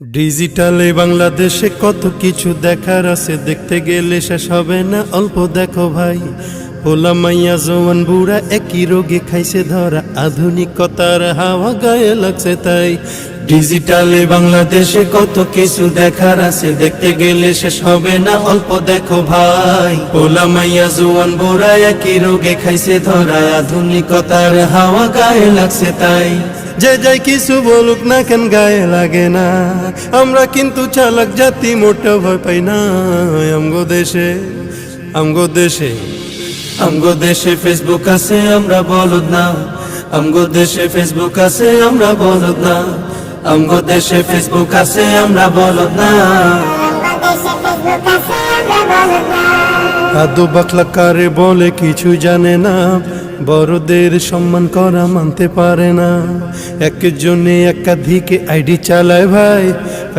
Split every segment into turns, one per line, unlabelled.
ডিজিটালে বাংলাদেশে কত কিছু দেখার আছে, দেখতে গেলে শেষ হবে না। অল্প দেখো ভাই, পোলা মাইয়া জওয়ান বুড়া একই রোগে খাইছে ধরা, আধুনিকতার হাওয়া গায়ে লাগছে তাই। ডিজিটালে বাংলাদেশে কত কিছু দেখার আছে, দেখতে গেলে শেষ হবে না। অল্প দেখো ভাই, পোলা মাইয়া জওয়ান বুড়া একই রোগে খাইছে ধরা, আধুনিকতার হাওয়া গায়ে লাগছে তাই। যে যাই কিছু বলুক না কেন গায়ে লাগে না, আমরা কিন্তু চালাক জাতি, মোটা ভয় পাই না। আমগো দেশে আমগো দেশে আমগো দেশে ফেসবুক আছে, আমরা বলদ না। আমগো দেশে ফেসবুক আছে, আমরা বলদ না। আমগো দেশে ফেসবুক আছে, আমরা বলদ না। আদু বাকলা কারে বলে কিছু জানে না, বড়দের সম্মান করা মানতে পারে না। একজনে একাধিক আইডি চালায় ভাই,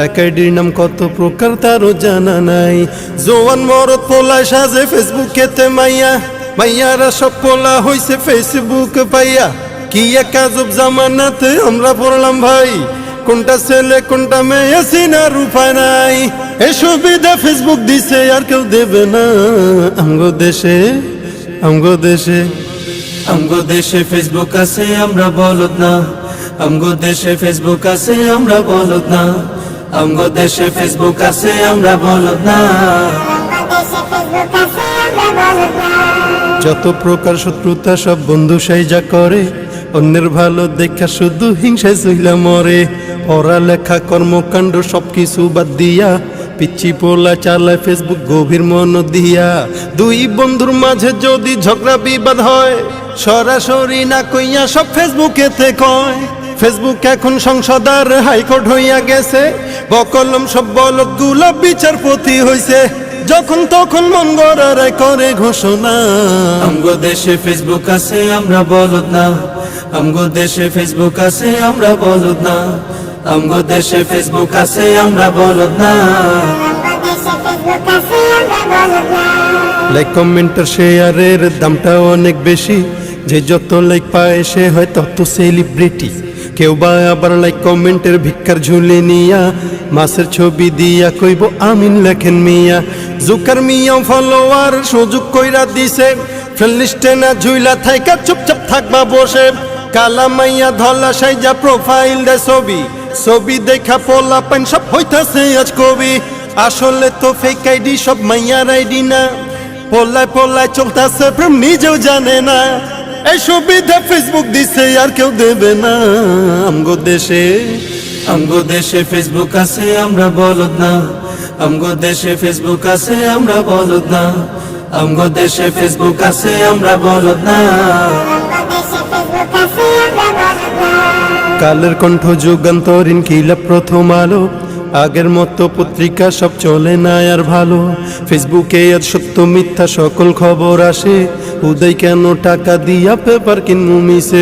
এক আইডির নাম কত প্রকার তারও জানা নাই। জোয়ান মরদ পোলায় সাজে ফেসবুকেতে মাইয়া, মাইয়ারা সব পোলা হইছে ফেসবুক পাইয়া। কি এক আজব জামানাতে আমরা পড়লাম ভাই, কোনটা ছেলে কোনটা মেয়ে চিনার উপায় নাই। এই সুবিধা ফেসবুক দিছে আর কেউ দেবে না। আমগো দেশে আমগো দেশে আমগো দেশে ফেসবুক আছে, আমরা বলদ না। আমগো দেশে ফেসবুক আছে, আমরা বলদ না। আমগো দেশে ফেসবুক আছে, আমরা বলদ না। যত প্রকার শত্রুতা সব বন্ধু সাইজা করে, অন্যের ভালো দেখা শুধু হিংসায় চইলা মরে। পড়ালেখা কর্মকাণ্ড সবকিছু বাদ দিয়া, পিচ্ছি পোলা চালায় ফেসবুক গভীর মন দিয়া। দুই বন্ধুর মাঝে যদি ঝগড়া বিবাদ হয়, সরাসরি না কইয়া সব ফেসবুকেতে কয়। ফেসবুক এখন সংসদ আর হাইকোর্ট হইয়া গেছে, বকলম সব বলদ গুলা বিচারপতি হইছে। যখন তখন মন গড়ায় করে ঘোষণা। আমগো দেশে ফেসবুক আছে, আমরা বলদ না। আমগো দেশে ফেসবুক আছে, আমরা বলদ না। আমগো দেশে ফেসবুক আছে, আমরা বলদ না। লাইক কমেন্ট শেয়ারের দামটা অনেক বেশি, যে যত লাইক পায় সে হয় তত সেলিব্রিটি। কেউ বা আবার লাইক কমেন্টের ভিক্ষার ঝুলে নিয়া, মাছের ছবি দিয়া কইব আমিন লেখেন মিয়া। জুকার মিয়া ফলোয়ার সুযোগ কইরা দিছে, ফ্রেন্ড লিস্টে না ঝুইলা থাইকা চুপচাপ থাকবা বসে। কালা মাইয়া ধলা সাইজা প্রোফাইল দে ছবি, ছবি দেখা পোলা পাইন সব হইতাছে আজ কবি। আসলে তো ফেক আইডি সব মাইয়ার আইডি না, পোলায় পোলায় চলতাছে প্রেম নিজেও জানে না। এই সুবিধা ফেসবুক দিছে আর কেউ দেবে না। আমগো দেশে ফেসবুক আছে, আমরা বলদ না। আমগো দেশে ফেসবুক আছে, আমরা বলদ না। আমগো দেশে ফেসবুক আছে, আমরা বলদ না। কালের কণ্ঠ যুগান্তরীণ কিলা প্রথম আলো, আগের মতো পত্রিকা সব চলে না আর ভালো। ফেসবুকে আজ সত্য মিথ্যা সকল খবর আসে, উদয় কেন টাকা দিয়া পেপার কিনমু মিশে।